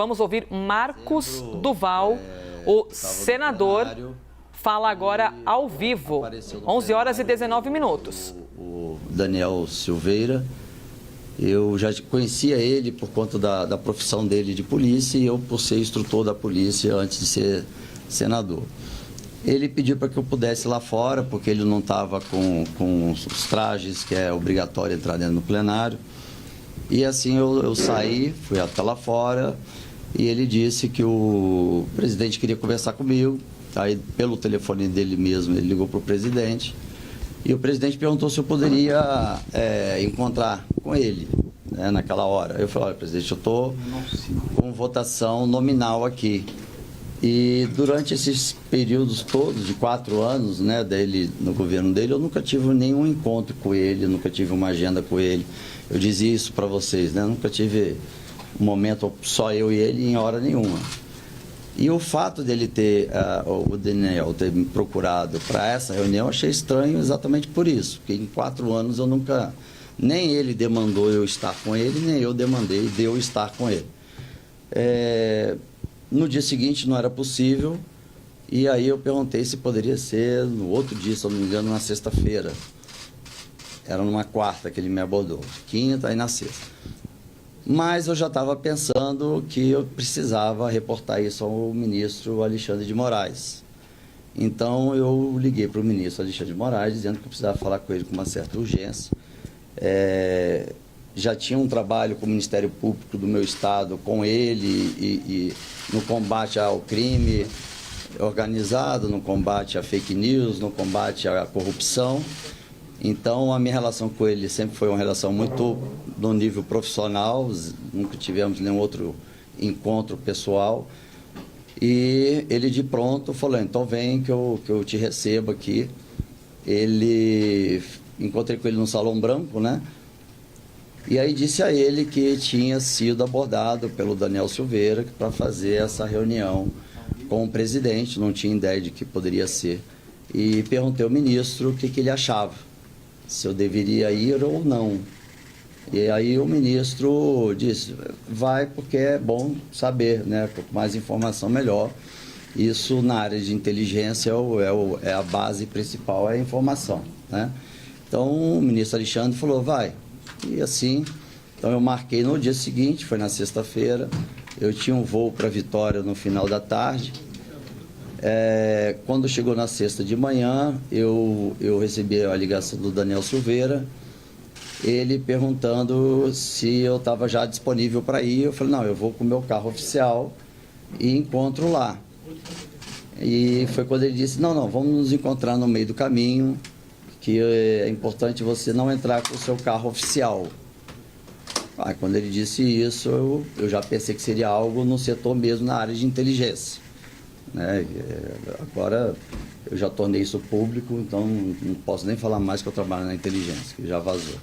Vamos ouvir Marcos Duval, o senador, fala agora ao vivo, 11 horas e 19 minutos. O Daniel Silveira, eu já conhecia ele por conta da profissão dele de polícia e eu por ser instrutor da polícia antes de ser senador. Ele pediu para que eu pudesse ir lá fora, porque ele não estava com os trajes, que é obrigatório entrar dentro do plenário. E assim eu saí, fui até lá fora, e ele disse que o presidente queria conversar comigo. Aí, pelo telefone dele mesmo, ele ligou para o presidente. E o presidente perguntou se eu poderia encontrar com ele, né, naquela hora. Eu falei: olha, presidente, eu estou com votação nominal aqui. E durante esses períodos todos, de 4 anos, né, dele, no governo dele, eu nunca tive nenhum encontro com ele, nunca tive uma agenda com ele. Eu dizia isso para vocês, né? Nunca tive um momento só eu e ele em hora nenhuma. E o fato dele ter, o Daniel ter me procurado para essa reunião, eu achei estranho exatamente por isso. Porque em 4 anos eu nunca, nem ele demandou eu estar com ele, nem eu demandei de eu estar com ele. No dia seguinte não era possível, e aí eu perguntei se poderia ser no outro dia, se eu não me engano, na sexta-feira. Era numa quarta que ele me abordou, quinta e na sexta. Mas eu já estava pensando que eu precisava reportar isso ao ministro Alexandre de Moraes. Então eu liguei para o ministro Alexandre de Moraes, dizendo que eu precisava falar com ele com uma certa urgência. Já tinha um trabalho com o Ministério Público do meu estado, com ele, e no combate ao crime organizado, no combate à fake news, no combate à corrupção. Então, a minha relação com ele sempre foi uma relação muito no nível profissional, nunca tivemos nenhum outro encontro pessoal. E ele de pronto falou: então vem que eu te recebo aqui. Encontrei com ele no Salão Branco, né? E aí disse a ele que tinha sido abordado pelo Daniel Silveira para fazer essa reunião com o presidente, não tinha ideia de que poderia ser. E perguntei ao ministro o que ele achava, se eu deveria ir ou não. E aí o ministro disse: vai, porque é bom saber, né? Quanto mais informação, melhor. Isso na área de inteligência é a base principal, é a informação, né? Então o ministro Alexandre falou: vai. E assim, então eu marquei no dia seguinte, foi na sexta-feira, eu tinha um voo para Vitória no final da tarde. Quando chegou na sexta de manhã, eu recebi a ligação do Daniel Silveira, ele perguntando se eu estava já disponível para ir. Eu falei: não, eu vou com o meu carro oficial e encontro lá. E foi quando ele disse: não, vamos nos encontrar no meio do caminho, que é importante você não entrar com o seu carro oficial. Quando ele disse isso, eu já pensei que seria algo no setor mesmo, na área de inteligência, né? Agora eu já tornei isso público, então não posso nem falar mais que eu trabalho na inteligência, que já vazou.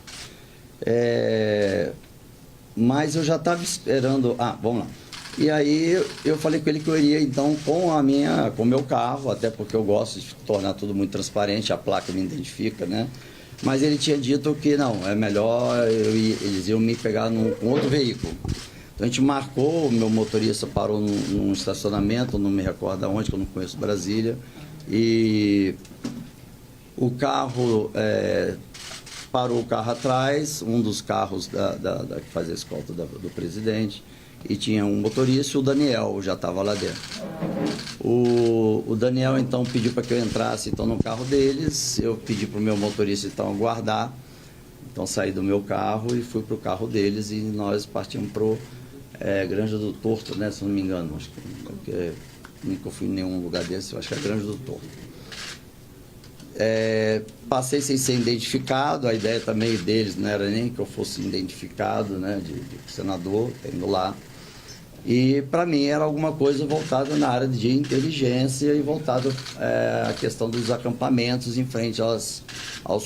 Mas eu já estava esperando... vamos lá. E aí eu falei com ele que eu iria então com o meu carro, até porque eu gosto de tornar tudo muito transparente, a placa me identifica, né? Mas ele tinha dito que não, é melhor eles iam me pegar com outro veículo. Então a gente marcou, o meu motorista parou num estacionamento, não me recordo aonde, que eu não conheço Brasília, e o carro, parou o carro atrás, um dos carros que fazia a escolta do presidente, e tinha um motorista e o Daniel já estava lá dentro. O Daniel então pediu para que eu entrasse então no carro deles, eu pedi para o meu motorista então aguardar, então saí do meu carro e fui para o carro deles e nós partimos para Granja do Torto, né, se não me engano, acho que nunca fui em nenhum lugar desse, eu acho que é Granja do Torto. Passei sem ser identificado, a ideia também deles não era nem que eu fosse identificado, né, de senador, indo lá. E para mim era alguma coisa voltada na área de inteligência e voltada à questão dos acampamentos em frente aos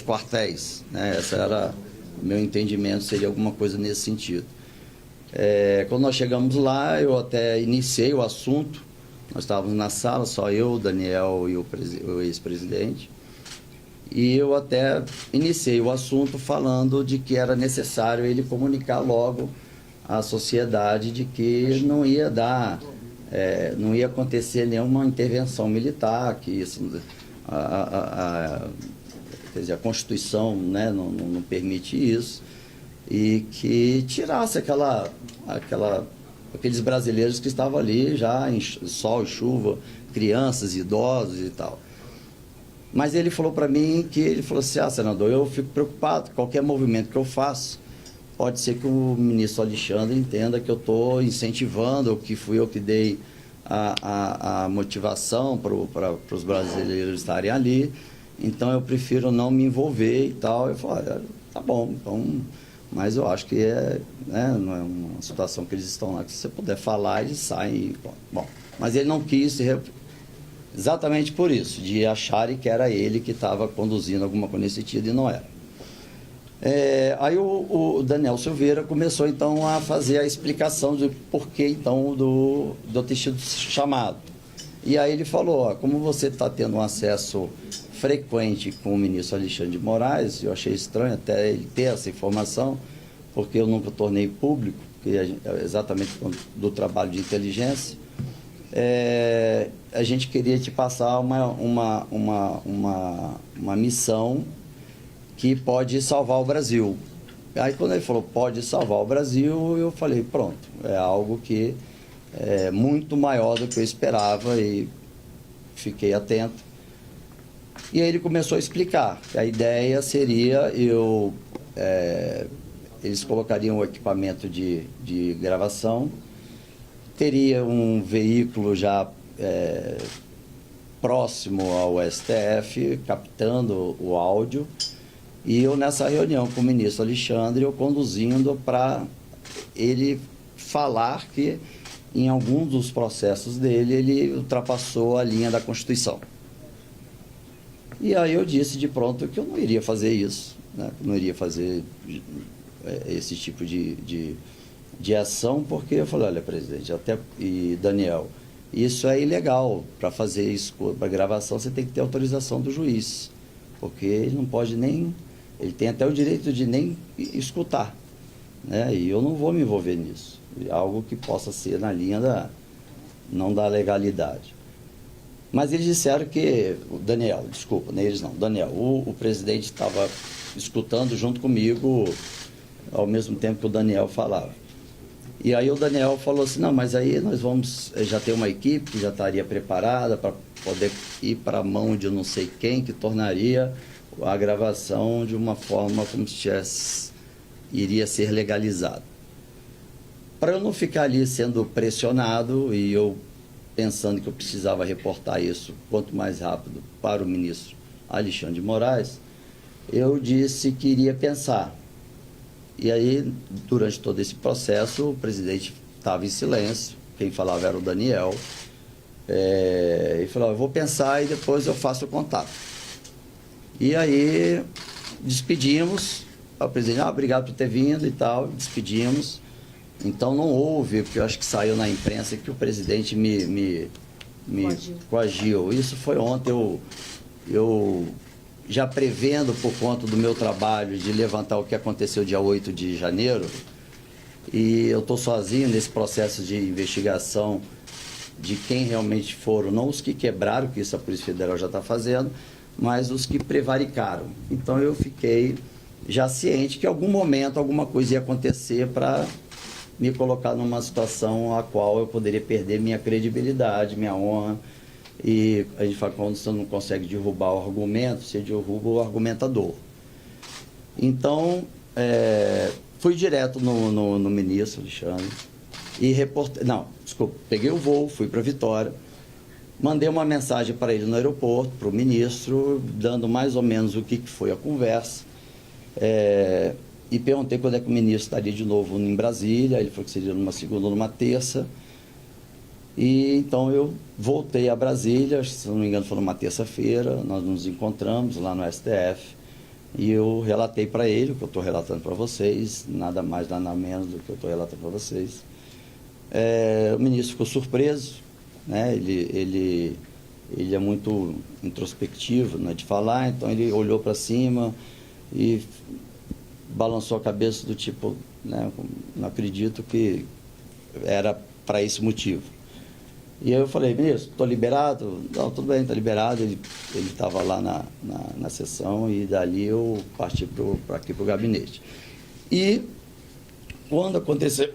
quartéis, né? Esse era o meu entendimento, seria alguma coisa nesse sentido. Quando nós chegamos lá, eu até iniciei o assunto, nós estávamos na sala, só eu, o Daniel e o ex-presidente. E eu até iniciei o assunto falando de que era necessário ele comunicar logo à sociedade de que não ia dar, não ia acontecer nenhuma intervenção militar, que isso, quer dizer, a Constituição, né, não permite isso, e que tirasse aqueles brasileiros que estavam ali já em sol e chuva, crianças, idosos e tal. Mas ele falou para mim que, ele falou assim, senador, eu fico preocupado, qualquer movimento que eu faço, pode ser que o ministro Alexandre entenda que eu estou incentivando, ou que fui eu que dei a motivação para os brasileiros estarem ali, então eu prefiro não me envolver e tal. Eu falei, olha, tá bom, então, mas eu acho que não é uma situação que eles estão lá, que se você puder falar, eles saem e, bom. Mas ele não quis exatamente por isso, de acharem que era ele que estava conduzindo alguma coisa nesse sentido e não era. Aí o Daniel Silveira começou então a fazer a explicação do porquê então do ter sido chamado. E aí ele falou, como você está tendo um acesso frequente com o ministro Alexandre de Moraes, eu achei estranho até ele ter essa informação, porque eu nunca tornei público, porque exatamente do trabalho de inteligência, a gente queria te passar uma missão que pode salvar o Brasil. Aí quando ele falou, pode salvar o Brasil, eu falei, pronto, é algo que é muito maior do que eu esperava e fiquei atento. E aí ele começou a explicar. A ideia seria, eles colocariam o equipamento de gravação, teria um veículo já próximo ao STF, captando o áudio, e eu nessa reunião com o ministro Alexandre, eu conduzindo para ele falar que em algum dos processos dele, ele ultrapassou a linha da Constituição. E aí eu disse de pronto que eu não iria fazer isso, né? Não iria fazer esse tipo de ação, porque eu falei, olha, presidente, e Daniel, isso é ilegal. Para fazer isso, para gravação, você tem que ter autorização do juiz, porque ele não pode nem, ele tem até o direito de nem escutar, né? E eu não vou me envolver nisso, algo que possa ser na linha não da legalidade. Mas eles disseram que, o Daniel, desculpa, não eles não, Daniel, o presidente estava escutando junto comigo, ao mesmo tempo que o Daniel falava. E aí o Daniel falou assim, não, mas aí nós vamos já ter uma equipe que já estaria preparada para poder ir para a mão de não sei quem, que tornaria a gravação de uma forma como se iria ser legalizado. Para eu não ficar ali sendo pressionado e eu pensando que eu precisava reportar isso quanto mais rápido para o ministro Alexandre de Moraes, eu disse que iria pensar. E aí, durante todo esse processo, o presidente estava em silêncio, quem falava era o Daniel, e falou, eu vou pensar e depois eu faço o contato. E aí, despedimos, o presidente, obrigado por ter vindo e tal, despedimos. Então não houve, porque eu acho que saiu na imprensa que o presidente me coagiu. Isso foi ontem, eu já prevendo por conta do meu trabalho de levantar o que aconteceu dia 8 de janeiro, e eu estou sozinho nesse processo de investigação de quem realmente foram, não os que quebraram, que isso a Polícia Federal já está fazendo, mas os que prevaricaram. Então eu fiquei já ciente que em algum momento alguma coisa ia acontecer para me colocar numa situação a qual eu poderia perder minha credibilidade, minha honra. E a gente fala, quando você não consegue derrubar o argumento, você derruba o argumentador. Então, fui direto no ministro Alexandre e peguei o voo, fui para Vitória, mandei uma mensagem para ele no aeroporto, para o ministro, dando mais ou menos o que foi a conversa. E perguntei quando é que o ministro estaria de novo em Brasília. Ele falou que seria numa segunda ou numa terça. E então eu voltei a Brasília, se não me engano foi numa terça-feira, nós nos encontramos lá no STF e eu relatei para ele o que eu estou relatando para vocês, nada mais, nada menos do que eu estou relatando para vocês. O ministro ficou surpreso, né? Ele é muito introspectivo, né, de falar, então ele olhou para cima e balançou a cabeça do tipo, né, não acredito que era para esse motivo. E aí eu falei, ministro, estou liberado? Não, tudo bem, está liberado. Ele estava lá na sessão e dali eu parti aqui para o gabinete. E quando aconteceu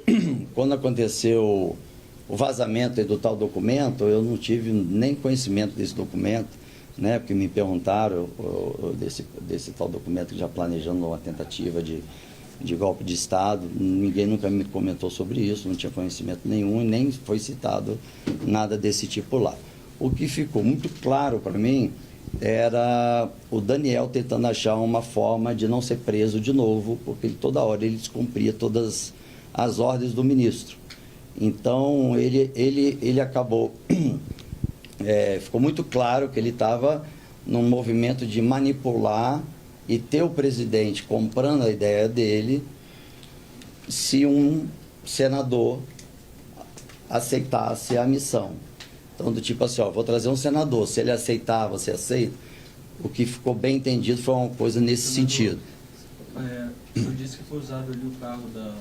o vazamento do tal documento, eu não tive nem conhecimento desse documento, né, porque me perguntaram desse tal documento, já planejando uma tentativa de golpe de Estado. Ninguém nunca me comentou sobre isso, não tinha conhecimento nenhum e nem foi citado nada desse tipo lá. O que ficou muito claro para mim era o Daniel tentando achar uma forma de não ser preso de novo, porque toda hora ele descumpria todas as ordens do ministro. Então, ele acabou... ficou muito claro que ele estava num movimento de manipular e ter o presidente comprando a ideia dele se um senador aceitasse a missão. Então, do tipo assim, ó, vou trazer um senador, se ele aceitar, você aceita? O que ficou bem entendido foi uma coisa nesse sentido. O senhor disse que foi usado ali o carro da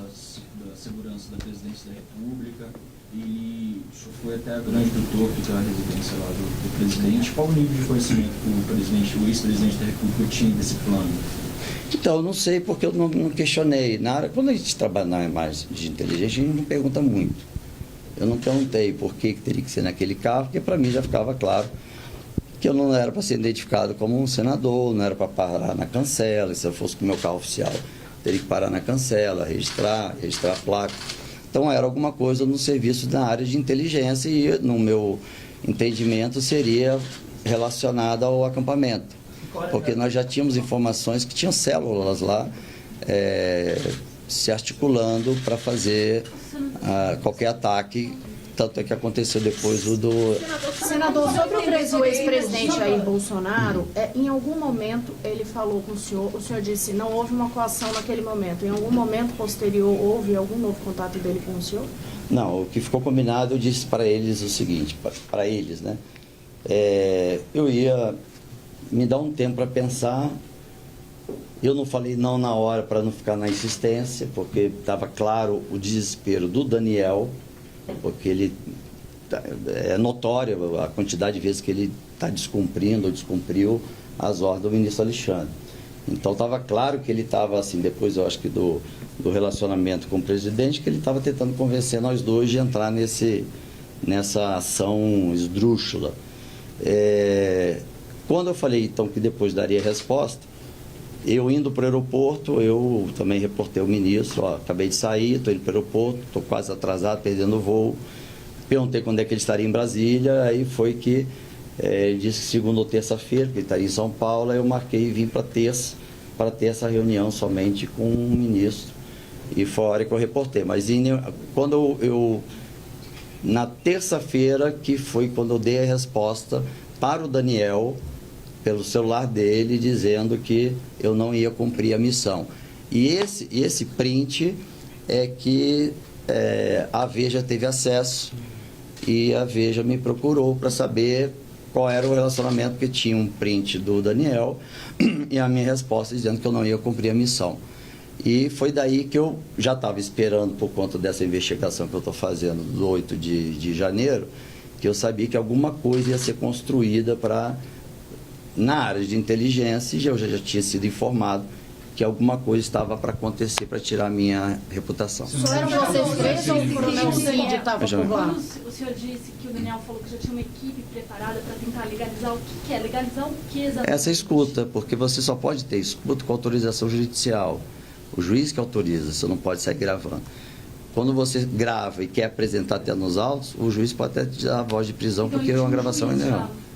segurança da presidência da República, e o senhor foi até a Grande do Torto, que é a residência lá do presidente. Qual o nível de conhecimento que o ex-presidente da República tinha desse plano? Então, eu não sei, porque eu não questionei. Quando a gente trabalha na imagem de inteligência, a gente não pergunta muito. Eu não perguntei por que teria que ser naquele carro, porque para mim já ficava claro que eu não era para ser identificado como um senador, não era para parar na cancela. Se eu fosse com o meu carro oficial, teria que parar na cancela, registrar a placa. Então, era alguma coisa no serviço da área de inteligência e, no meu entendimento, seria relacionada ao acampamento. Porque nós já tínhamos informações que tinham células lá se articulando para fazer qualquer ataque, tanto é que aconteceu depois o do... Senador, sobre o ex-presidente Jair Bolsonaro, em algum momento ele falou com o senhor disse não houve uma coação naquele momento, em algum momento posterior houve algum novo contato dele com o senhor? Não, o que ficou combinado, eu disse para eles o seguinte, para eles, né, eu ia me dar um tempo para pensar. Eu não falei não na hora para não ficar na insistência, porque estava claro o desespero do Daniel, porque ele é notório a quantidade de vezes que ele está descumprindo ou descumpriu as ordens do ministro Alexandre. Então estava claro que ele estava assim, depois eu acho que do relacionamento com o presidente, que ele estava tentando convencer nós dois de entrar nessa ação esdrúxula. Quando eu falei então que depois daria resposta, eu indo para o aeroporto, eu também reportei ao ministro, acabei de sair, estou indo para o aeroporto, estou quase atrasado, perdendo o voo. Perguntei quando é que ele estaria em Brasília, aí foi que ele disse que segunda ou terça-feira, que ele estaria em São Paulo, aí eu marquei e vim para ter essa reunião somente com o ministro, e foi a hora que eu reportei. Mas quando na terça-feira, que foi quando eu dei a resposta para o Daniel, pelo celular dele, dizendo que eu não ia cumprir a missão. E esse print é que a Veja teve acesso e a Veja me procurou para saber qual era o relacionamento, porque tinha um print do Daniel e a minha resposta dizendo que eu não ia cumprir a missão. E foi daí que eu já estava esperando, por conta dessa investigação que eu estou fazendo do 8 de janeiro, que eu sabia que alguma coisa ia ser construída na área de inteligência, e eu já tinha sido informado que alguma coisa estava para acontecer para tirar a minha reputação. Só eram vocês três ou o coronel Cid estava por lá? O senhor disse que o Daniel falou que já tinha uma equipe preparada para tentar legalizar o que é? Legalizar o que exatamente? Essa escuta, porque você só pode ter escuta com autorização judicial. O juiz que autoriza, você não pode sair gravando. Quando você grava e quer apresentar até nos autos, o juiz pode até te dar a voz de prisão, então, porque é uma gravação ainda não.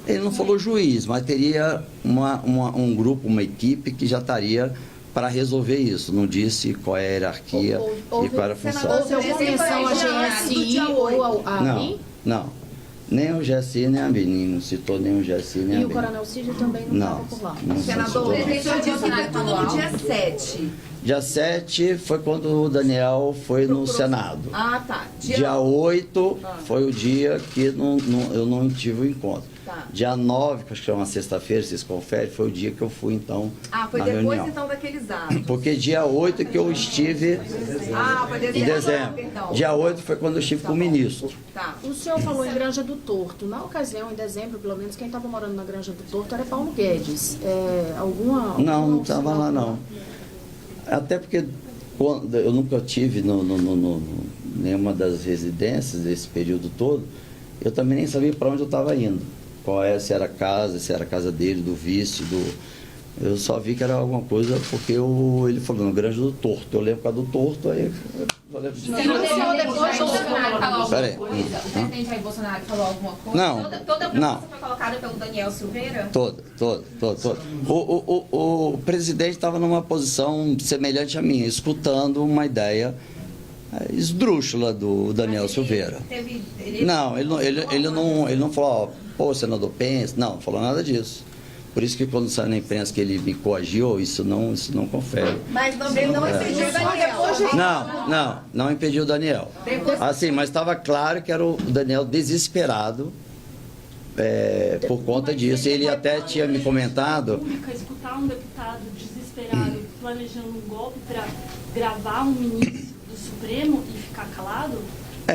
Ele não falou juiz, mas teria um grupo, uma equipe que já estaria para resolver isso. Não disse qual é a hierarquia e qual era a função. Houve alguma menção a GSI ou a AMI? Não. Nem o GSI, nem a AMI. Não citou nem o GSI, nem a AMI. E o coronel Cid também não estava por lá? Senador, o senhor disse que foi no dia 7. Dia 7 foi quando o Daniel foi no Senado. Ah, tá. Dia 8 foi o dia que eu não tive o encontro. Tá. Tá. Dia 9, que acho que é uma sexta-feira, vocês conferem, foi o dia que eu fui, então, foi na depois, reunião. então, daqueles atos. Porque dia 8 que eu estive Foi em dezembro. Perdão. Dia 8 foi quando eu estive com o ministro. Tá. O senhor falou em Granja do Torto. Na ocasião, em dezembro, pelo menos, quem estava morando na Granja do Torto era Paulo Guedes. Não estava lá, não. Até porque eu nunca tive nenhuma das residências desse período todo, eu também nem sabia para onde eu estava indo. Se era a casa, se era a casa dele, do vice, eu só vi que era alguma coisa porque ele falou, no Granja do Torto. Eu lembro por causa do Torto, aí eu lembro disso. Você não depois Bolsonaro falou alguma Peraí. coisa? O presidente Jair Bolsonaro falou alguma coisa? Não. Toda a proposta foi colocada pelo Daniel Silveira? Toda. O presidente estava numa posição semelhante à minha, escutando uma ideia esdrúxula do Daniel Silveira. Não, ele não falou, pô, senador, pensa. Não falou nada disso. Por isso que quando saiu na imprensa que ele me coagiu, isso não confere. Mas não impediu o Daniel. Não impediu o Daniel. Assim, mas estava claro que era o Daniel desesperado por conta disso. Ele até tinha me comentado... Escutar um deputado desesperado planejando um golpe para gravar um ministro do Supremo e ficar calado?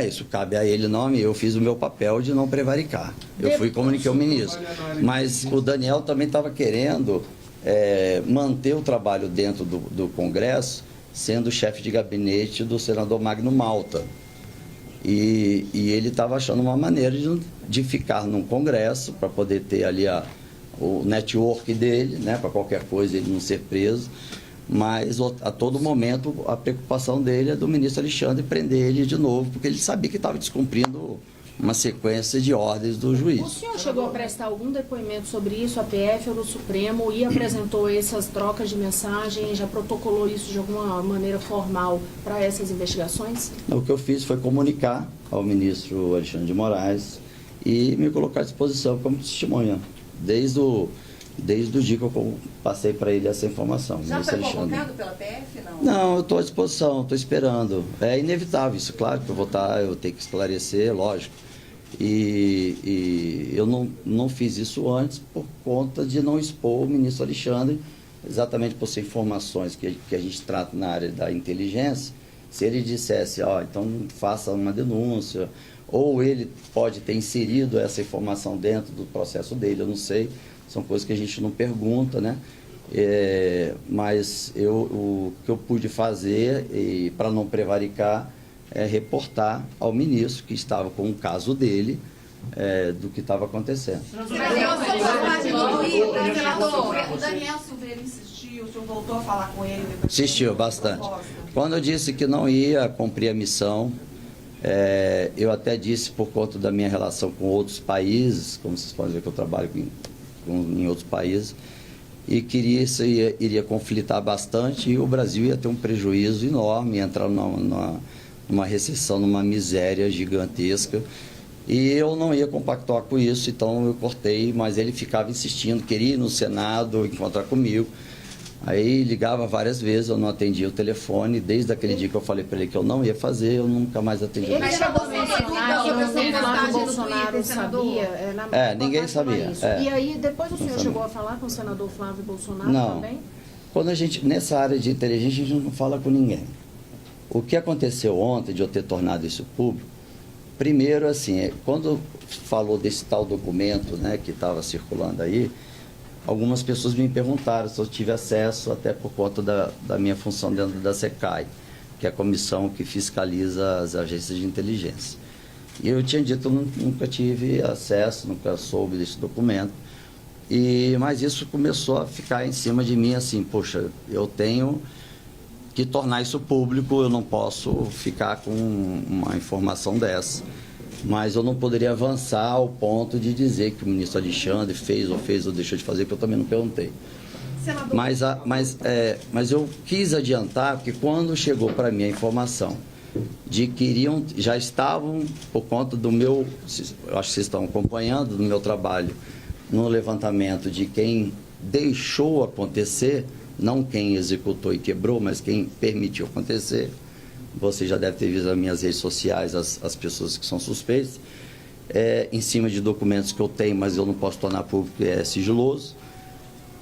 Isso cabe a ele, não a mim. Eu fiz o meu papel de não prevaricar. Eu fui e comuniquei ao ministro. Mas o Daniel também estava querendo manter o trabalho dentro do Congresso, sendo chefe de gabinete do senador Magno Malta. E ele estava achando uma maneira de ficar num Congresso, para poder ter ali o network dele, né, para qualquer coisa ele não ser preso. Mas a todo momento a preocupação dele é do ministro Alexandre prender ele de novo, porque ele sabia que estava descumprindo uma sequência de ordens do juiz. O senhor chegou a prestar algum depoimento sobre isso, a PF ou no Supremo, e apresentou essas trocas de mensagem, já protocolou isso de alguma maneira formal para essas investigações? O que eu fiz foi comunicar ao ministro Alexandre de Moraes e me colocar à disposição como testemunha, desde o dia que eu passei para ele essa informação. Já foi convocado pela PF, não? Não, eu estou à disposição, estou esperando. É inevitável isso, claro que eu tenho que esclarecer, lógico. E eu não fiz isso antes por conta de não expor o ministro Alexandre, exatamente por ser informações que a gente trata na área da inteligência. Se ele dissesse, então faça uma denúncia, ou ele pode ter inserido essa informação dentro do processo dele, eu não sei. São coisas que a gente não pergunta, né? Mas o que eu pude fazer, para não prevaricar, é reportar ao ministro que estava com o caso dele, do que estava acontecendo. O Daniel Silveira insistiu, o senhor voltou a falar com ele? Insistiu bastante. Quando eu disse que não ia cumprir a missão, eu até disse por conta da minha relação com outros países, como vocês podem ver que eu trabalho em outros países, e queria isso iria conflitar bastante, e o Brasil ia ter um prejuízo enorme, ia entrar numa recessão, numa miséria gigantesca, e eu não ia compactuar com isso, então eu cortei, mas ele ficava insistindo, queria ir no Senado encontrar comigo. Aí ligava várias vezes, eu não atendia o telefone, desde aquele dia que eu falei para ele que eu não ia fazer, eu nunca mais atendi. Ele chegou a mencionar que nem Flávio Bolsonaro sabia. Ninguém sabia. E aí, depois o senhor chegou a falar com o senador Flávio Bolsonaro também? Quando nessa área de inteligência, a gente não fala com ninguém. O que aconteceu ontem, de eu ter tornado isso público, primeiro, assim, quando falou desse tal documento, né, que estava circulando aí, algumas pessoas me perguntaram se eu tive acesso, até por conta da minha função dentro da SECAI, que é a comissão que fiscaliza as agências de inteligência. E eu tinha dito que eu nunca tive acesso, nunca soube desse documento. Mas isso começou a ficar em cima de mim, assim, poxa, eu tenho que tornar isso público, eu não posso ficar com uma informação dessa. Mas eu não poderia avançar ao ponto de dizer que o ministro Alexandre fez ou deixou de fazer, porque eu também não perguntei. Mas eu quis adiantar, porque quando chegou para mim a informação de que já estavam, por conta do meu, eu acho que vocês estão acompanhando, do meu trabalho, no levantamento de quem deixou acontecer, não quem executou e quebrou, mas quem permitiu acontecer. Você já deve ter visto nas minhas redes sociais as pessoas que são suspeitas. em cima de documentos que eu tenho, mas eu não posso tornar público, é sigiloso.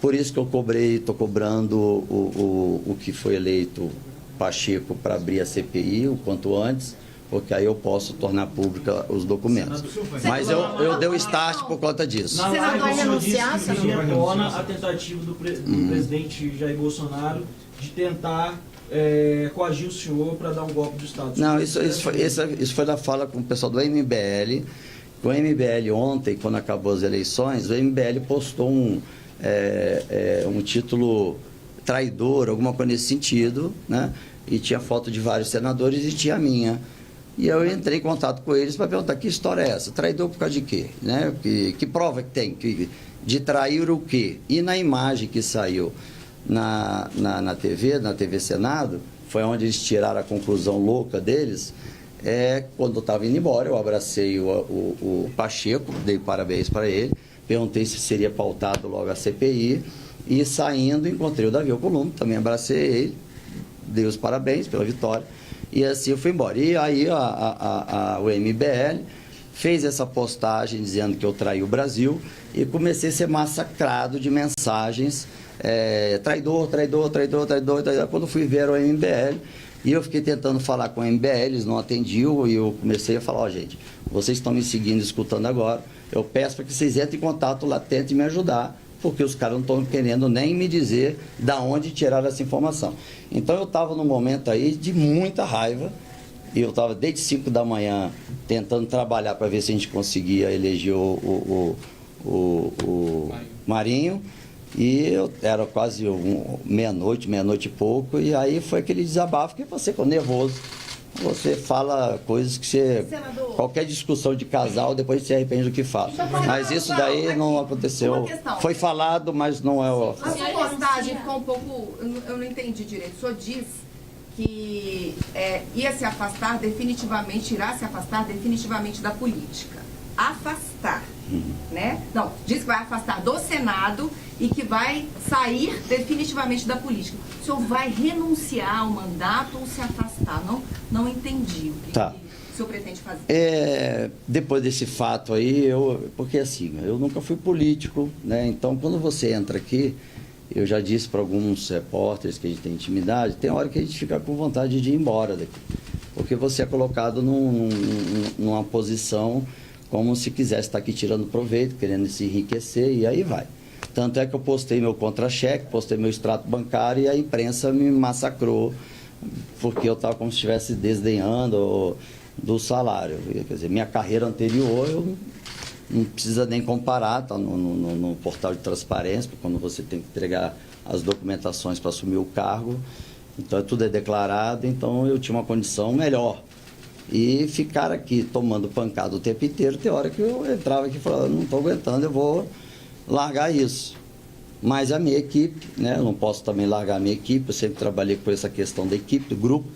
Por isso que eu estou cobrando o que foi eleito Pacheco para abrir a CPI o quanto antes, porque aí eu posso tornar pública os documentos. Mas eu dei o start por conta disso. Na live, o senhor disse que retona a tentativa do presidente Jair Bolsonaro de tentar coagir o senhor para dar um golpe de Estado. Não, isso foi da fala com o pessoal do MBL. O MBL ontem, quando acabou as eleições, o MBL postou um título traidor, alguma coisa nesse sentido, né? E tinha foto de vários senadores e tinha a minha. E eu entrei em contato com eles para perguntar que história é essa? Traidor por causa de quê? Né? Que prova que tem? De trair o quê? E na imagem que saiu na TV Senado, foi onde eles tiraram a conclusão louca deles. Quando eu estava indo embora, eu abracei o Pacheco, dei parabéns para ele, perguntei se seria pautado logo a CPI, e saindo encontrei o Davi Alcolumbre, também abracei ele, dei os parabéns pela vitória, e assim eu fui embora. E aí o MBL fez essa postagem dizendo que eu traí o Brasil, e comecei a ser massacrado de mensagens, traidor, traidor, traidor, traidor, traidor. Quando fui ver o MBL, e eu fiquei tentando falar com o MBL, eles não atendiam, e eu comecei a falar, gente, vocês estão me seguindo, escutando agora, eu peço para que vocês entrem em contato lá, tentem me ajudar, porque os caras não estão querendo nem me dizer da onde tiraram essa informação. Então eu estava num momento aí de muita raiva, e eu estava desde 5 da manhã tentando trabalhar para ver se a gente conseguia eleger o Marinho, e eu era quase meia-noite e pouco, e aí foi aquele desabafo que você ficou nervoso. Você fala coisas que você... Senador, qualquer discussão de casal, depois se arrepende do que fala. Mas isso daí não aconteceu. Foi falado, mas não é o... A sua postagem ficou um pouco... Eu não entendi direito. O senhor diz que irá se afastar definitivamente da política. Afastar, né? Não, diz que vai afastar do Senado e que vai sair definitivamente da política. O senhor vai renunciar ao mandato ou se afastar? Não entendi o que o senhor pretende fazer. Depois desse fato aí, porque assim, eu nunca fui político, né? Então, quando você entra aqui, eu já disse para alguns repórteres que a gente tem intimidade, tem hora que a gente fica com vontade de ir embora daqui. Porque você é colocado numa posição como se quisesse estar aqui tirando proveito, querendo se enriquecer, e aí vai. Tanto é que eu postei meu contra-cheque, postei meu extrato bancário, e a imprensa me massacrou, porque eu estava como se estivesse desdenhando do salário. Quer dizer, minha carreira anterior, eu não precisa nem comparar, está no portal de transparência, quando você tem que entregar as documentações para assumir o cargo, então tudo é declarado, então eu tinha uma condição melhor. E ficar aqui tomando pancada o tempo inteiro, tem hora que eu entrava aqui e falava, não estou aguentando, eu vou largar isso. Mas a minha equipe, né, eu não posso também largar a minha equipe, eu sempre trabalhei com essa questão da equipe, do grupo.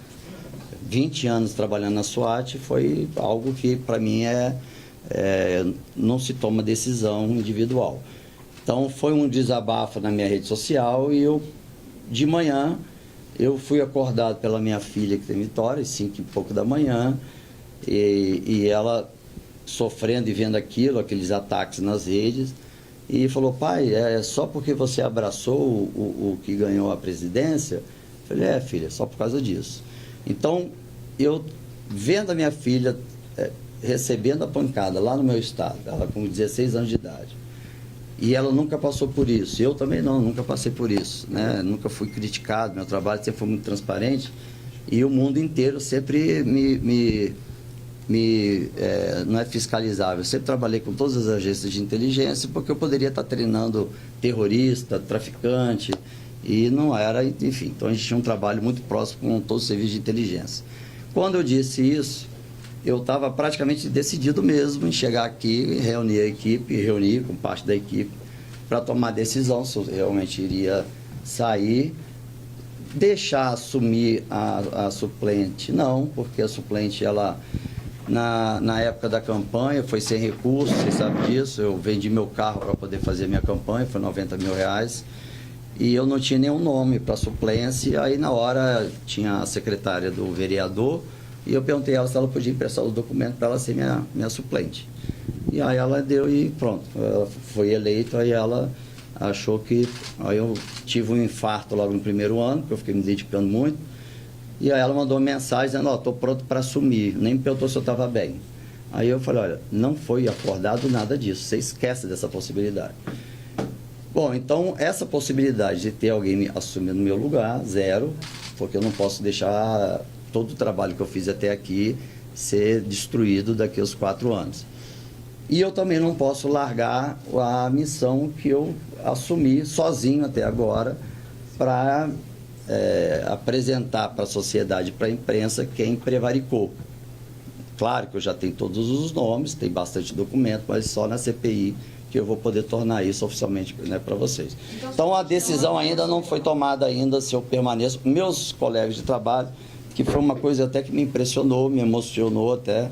20 anos trabalhando na SWAT foi algo que para mim não se toma decisão individual. Então foi um desabafo na minha rede social, e de manhã eu fui acordado pela minha filha que tem Vitória, às 5 e pouco da manhã, e ela sofrendo e vendo aqueles ataques nas redes, e falou, pai, só porque você abraçou o que ganhou a presidência? Eu falei, filha, só por causa disso. Então, eu vendo a minha filha recebendo a pancada lá no meu estado, ela com 16 anos de idade, e ela nunca passou por isso, eu também nunca passei por isso, né? Nunca fui criticado, meu trabalho sempre foi muito transparente, e o mundo inteiro sempre não é fiscalizável. Eu sempre trabalhei com todas as agências de inteligência, porque eu poderia estar treinando terrorista, traficante, e não era, enfim. Então a gente tinha um trabalho muito próximo com todos os serviços de inteligência. Quando eu disse isso, eu estava praticamente decidido mesmo em chegar aqui, reunir com parte da equipe, para tomar decisão se eu realmente iria sair, deixar assumir a suplente, não, porque a suplente, ela, na época da campanha, foi sem recursos, você sabe disso, eu vendi meu carro para poder fazer a minha campanha, foi R$90 mil, e eu não tinha nenhum nome para suplência, aí na hora tinha a secretária do vereador, E eu perguntei a ela se ela podia emprestar os documentos para ela ser minha suplente. E aí ela deu e pronto, ela foi eleita, aí ela achou que... Aí eu tive um infarto logo no primeiro ano, que eu fiquei me dedicando muito, e aí ela mandou uma mensagem dizendo, estou pronto para assumir, nem me perguntou se eu estava bem. Aí eu falei, olha, não foi acordado nada disso, você esquece dessa possibilidade. Bom, então essa possibilidade de ter alguém assumindo no meu lugar, zero, porque eu não posso deixar todo o trabalho que eu fiz até aqui ser destruído daqui aos 4 anos. E eu também não posso largar a missão que eu assumi sozinho até agora para apresentar para a sociedade, para a imprensa, quem prevaricou. Claro que eu já tenho todos os nomes, tem bastante documento, mas só na CPI que eu vou poder tornar isso oficialmente, né, para vocês. Então a decisão ainda não foi tomada ainda se eu permaneço. Meus colegas de trabalho, que foi uma coisa até que me impressionou, me emocionou até,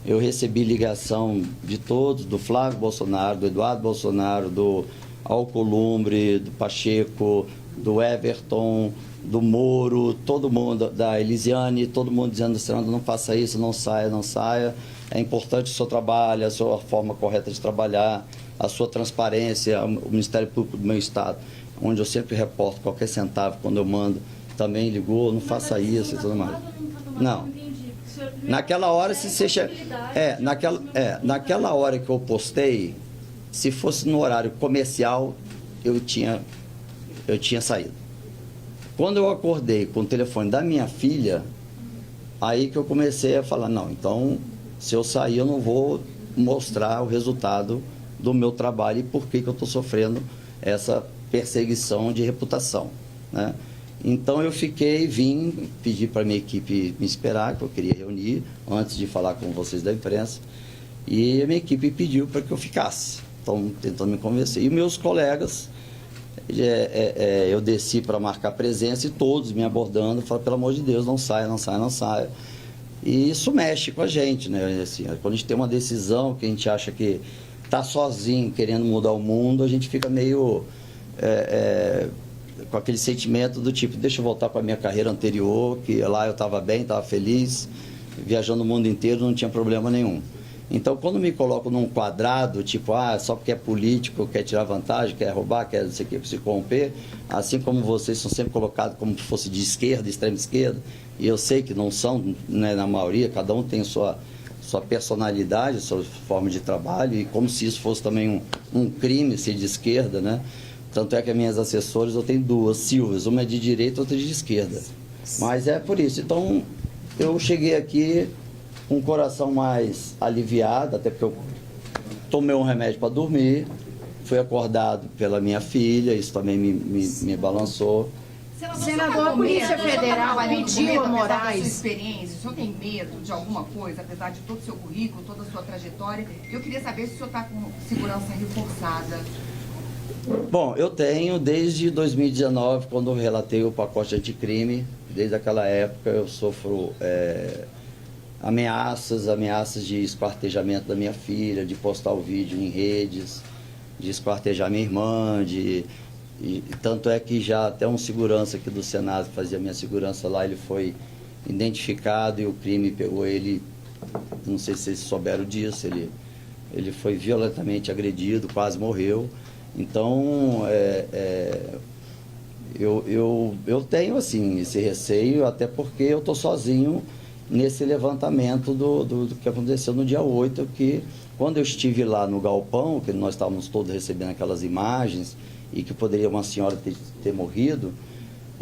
eu recebi ligação de todos, do Flávio Bolsonaro, do Eduardo Bolsonaro, do Alcolumbre, do Pacheco, do Everton, do Moro, todo mundo, da Elisiane, todo mundo dizendo, Fernando, não faça isso, não saia, não saia. É importante o seu trabalho, a sua forma correta de trabalhar, a sua transparência, o Ministério Público do meu estado, onde eu sempre reporto qualquer centavo quando eu mando, também ligou, não faça isso e tudo mais. Não. Naquela hora, se você naquela hora que eu postei, se fosse no horário comercial, eu tinha saído. Quando eu acordei com o telefone da minha filha, aí que eu comecei a falar, não, então, se eu sair, eu não vou mostrar o resultado do meu trabalho e por que eu estou sofrendo essa perseguição de reputação, né? Então eu vim, pedi para a minha equipe me esperar, que eu queria reunir antes de falar com vocês da imprensa, e a minha equipe pediu para que eu ficasse, estão tentando me convencer. E meus colegas, eu desci para marcar presença e todos me abordando, falaram, pelo amor de Deus, não saia, não saia, não saia. E isso mexe com a gente, né? Assim, quando a gente tem uma decisão que a gente acha que está sozinho, querendo mudar o mundo, a gente fica meio... com aquele sentimento do tipo, deixa eu voltar para a minha carreira anterior, que lá eu estava bem, estava feliz, viajando o mundo inteiro, não tinha problema nenhum. Então, quando me coloco num quadrado, tipo, só porque é político, quer tirar vantagem, quer roubar, quer não sei o que, se corromper, assim como vocês são sempre colocados como se fosse de esquerda, extrema esquerda, e eu sei que não são, né, na maioria, cada um tem sua personalidade, sua forma de trabalho, e como se isso fosse também um crime ser de esquerda, né? Tanto é que as minhas assessoras, eu tenho 2, Silvias, uma é de direita, outra é de esquerda. Mas é por isso. Então, eu cheguei aqui com o coração mais aliviado, até porque eu tomei um remédio para dormir, fui acordado pela minha filha, isso também me balançou. Senador, a Polícia Federal pediu a Moraes... Sua experiência, o senhor tem medo de alguma coisa, apesar de todo o seu currículo, toda a sua trajetória? Eu queria saber se o senhor está com segurança reforçada. Bom, eu tenho desde 2019, quando eu relatei o pacote anticrime, desde aquela época eu sofro ameaças de esquartejamento da minha filha, de postar o vídeo em redes, de esquartejar minha irmã, e tanto é que já até um segurança aqui do Senado, que fazia minha segurança lá, ele foi identificado e o crime pegou ele, não sei se vocês souberam disso, ele foi violentamente agredido, quase morreu. Então, eu tenho, assim, esse receio, até porque eu estou sozinho nesse levantamento do que aconteceu no dia 8, que quando eu estive lá no galpão, que nós estávamos todos recebendo aquelas imagens, e que poderia uma senhora ter morrido,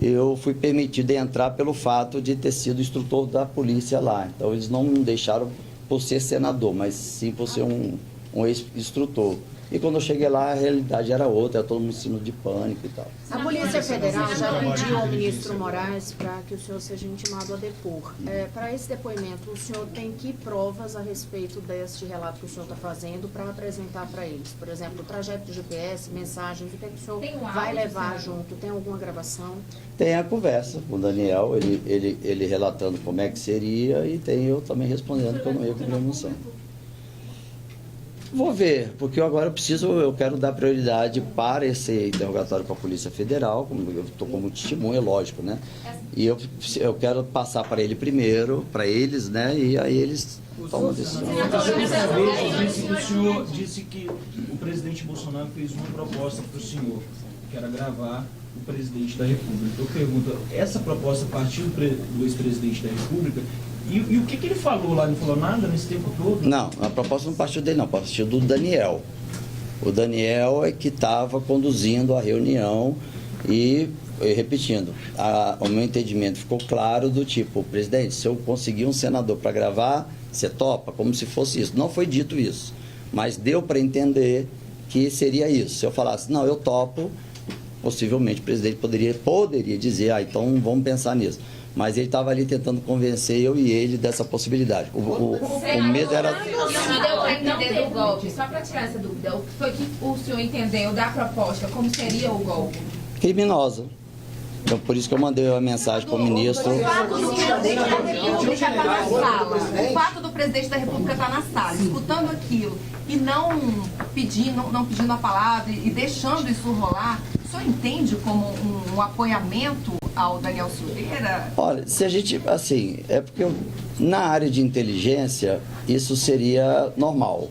eu fui permitido entrar pelo fato de ter sido instrutor da polícia lá. Então, eles não me deixaram por ser senador, mas sim por ser um ex-instrutor. E quando eu cheguei lá, a realidade era outra, era todo mundo em cima de pânico e tal. A Polícia Federal já pediu ao ministro Moraes para que o senhor seja intimado a depor. Para esse depoimento, o senhor tem que provas a respeito deste relato que o senhor está fazendo para apresentar para eles? Por exemplo, o trajeto do GPS, mensagens, o que o senhor vai levar junto? Tem alguma gravação? Tem a conversa com o Daniel, ele relatando como é que seria, e tem eu também respondendo que eu não ia cumprir a missão. Vou ver, porque eu quero dar prioridade para esse interrogatório com a Polícia Federal, como eu estou como testemunha, lógico, né? E eu quero passar para ele primeiro, para eles, né? E aí eles tomam a decisão. O senhor disse que o presidente Bolsonaro fez uma proposta para o senhor, que era gravar o presidente da República. Eu pergunto, essa proposta partiu do ex-presidente da República? E o que ele falou lá? Não falou nada nesse tempo todo? Não, a proposta não partiu dele, não. Partiu do Daniel. O Daniel é que estava conduzindo a reunião e repetindo, o meu entendimento ficou claro do tipo, presidente, se eu conseguir um senador para gravar, você topa? Como se fosse isso. Não foi dito isso, mas deu para entender que seria isso. Se eu falasse, não, eu topo, possivelmente o presidente poderia dizer, então vamos pensar nisso. Mas ele estava ali tentando convencer eu e ele dessa possibilidade. O medo era... Não deu para entender do golpe. Só para tirar essa dúvida, o que foi que o senhor entendeu da proposta? Como seria o golpe? Criminosa. Então, por isso que eu mandei uma mensagem para o ministro. O fato do presidente da República estar na sala, escutando aquilo e não pedindo a palavra e deixando isso rolar, o senhor entende como um apoiamento ao Daniel Silveira? Olha, se a gente, assim, é porque na área de inteligência isso seria normal,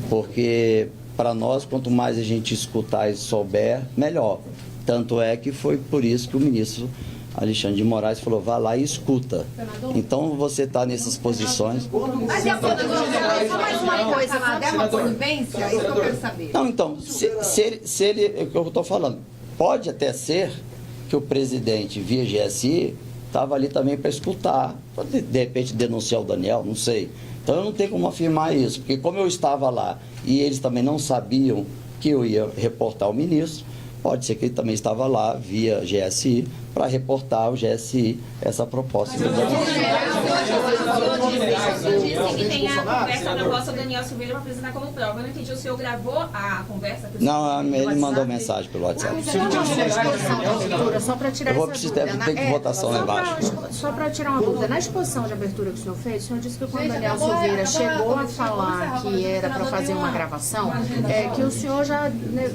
porque para nós, quanto mais a gente escutar e souber, melhor. Tanto é que foi por isso que o ministro Alexandre de Moraes falou, vá lá e escuta. Então você está nessas posições... Mas só mais uma coisa, der uma convivência, é isso que eu quero saber. Não, então, se ele, é o que eu estou falando, pode até ser que o presidente, via GSI, estava ali também para escutar, pode de repente denunciar o Daniel, não sei. Então eu não tenho como afirmar isso, porque como eu estava lá e eles também não sabiam que eu ia reportar o ministro, pode ser que ele também estava lá, via GSI, para reportar ao GSI essa proposta. Disse que tem a conversa da vossa Daniel Silveira para apresentar como prova. Eu não entendi, o senhor gravou a conversa? Não, ele mandou mensagem pelo WhatsApp. Só para tirar eu vou precisar, tem que votação lá embaixo. Só para tirar uma dúvida, na exposição de abertura que o senhor fez, o senhor disse que quando o Daniel Silveira chegou a falar que era para fazer uma gravação, que o senhor já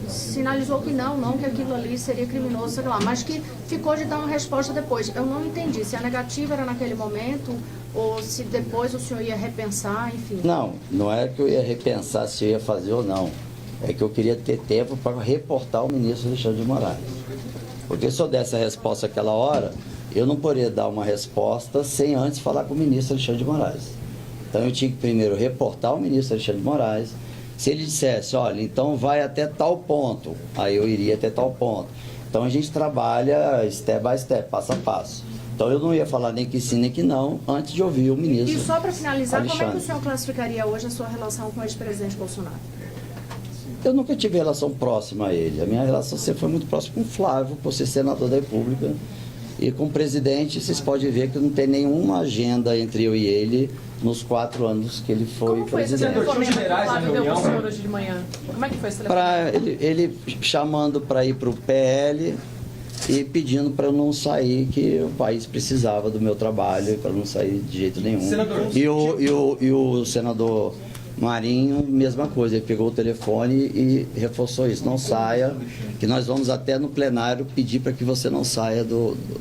sinalizou que não, que aquilo ali seria criminoso, sei lá, mas que ficou de dar uma resposta depois. Eu não entendi se a negativa era naquele momento ou se depois o senhor ia repensar, enfim. Não é que eu ia repensar se eu ia fazer ou não. É que eu queria ter tempo para reportar o ministro Alexandre de Moraes. Porque se eu desse a resposta naquela hora, eu não poderia dar uma resposta sem antes falar com o ministro Alexandre de Moraes. Então eu tinha que primeiro reportar o ministro Alexandre de Moraes. Se ele dissesse, olha, então vai até tal ponto, aí eu iria até tal ponto. Então a gente trabalha step by step, passo a passo. Então eu não ia falar nem que sim nem que não, antes de ouvir o ministro. E só para finalizar, Alexandre. como é que o senhor classificaria hoje a sua relação com o ex-presidente Bolsonaro? Eu nunca tive relação próxima a ele. A minha relação sempre foi muito próxima com o Flávio, por ser senador da República. E com o presidente, vocês podem ver que não tem nenhuma agenda entre eu e ele nos 4 anos que ele foi presidente. Como foi esse telefonema deu com o senhor hoje de manhã? Como é que foi esse telefonema? Ele chamando para ir para o PL e pedindo para eu não sair, que o país precisava do meu trabalho, para não sair de jeito nenhum. Senador, e o senador Marinho, mesma coisa, ele pegou o telefone e reforçou isso, não saia, que nós vamos até no plenário pedir para que você não saia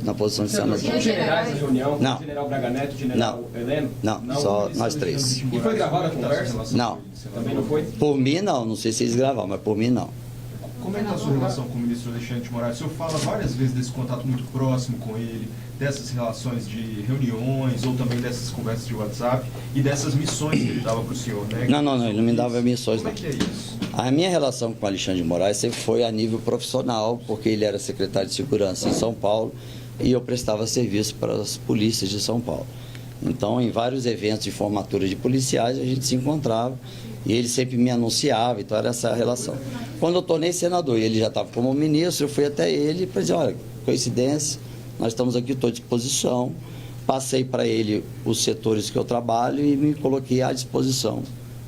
na posição de senador. Tinha generais na reunião? Não. General Braga Neto, General Heleno? Não, só nós 3. E foi gravada a conversa? Não. Também não foi? Por mim não sei se eles gravaram, mas por mim não. Como é que está a sua relação com o ministro Alexandre de Moraes? O senhor fala várias vezes desse contato muito próximo com ele, dessas relações de reuniões, ou também dessas conversas de WhatsApp, e dessas missões que ele dava para o senhor, né? Não, ele não me dava missões, não. Como é que é isso? A minha relação com o Alexandre de Moraes sempre foi a nível profissional, porque ele era secretário de Segurança em São Paulo e eu prestava serviço para as polícias de São Paulo. Então, em vários eventos de formatura de policiais, a gente se encontrava e ele sempre me anunciava, então era essa a relação. Quando eu tornei senador e ele já estava como ministro, eu fui até ele para dizer, olha, coincidência, nós estamos aqui, estou à disposição. Passei para ele os setores que eu trabalho e me coloquei à disposição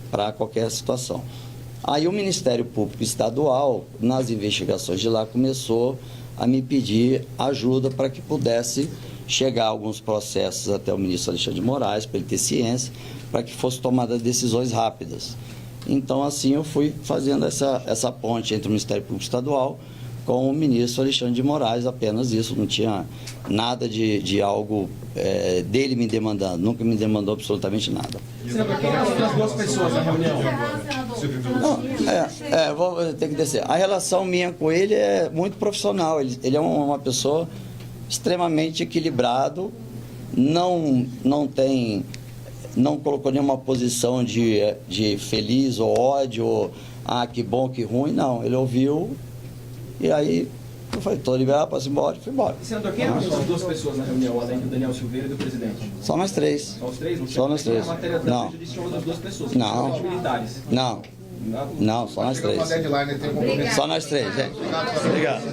para qualquer situação. Aí o Ministério Público Estadual, nas investigações de lá, começou a me pedir ajuda para que pudesse chegar alguns processos até o ministro Alexandre de Moraes, para ele ter ciência, para que fosse tomadas decisões rápidas. Então, assim, eu fui fazendo essa ponte entre o Ministério Público Estadual com o ministro Alexandre de Moraes, apenas isso, não tinha nada de algo dele me demandando, nunca me demandou absolutamente nada. Senador, quem eram as duas pessoas na reunião? Vou ter que descer. A relação minha com ele é muito profissional, ele é uma pessoa extremamente equilibrado, não colocou nenhuma posição de feliz ou ódio, ou que bom, que ruim, não, ele ouviu. E aí, eu falei, estou liberado, posso ir embora, fui embora. Senador, quem eram as duas pessoas na reunião, além do Daniel Silveira e do presidente? Só nós três. Só os três? Não só nós três. A matéria da Não. disse das duas pessoas, Não. militares. Não, só nós três. Só nós três, gente. Obrigado.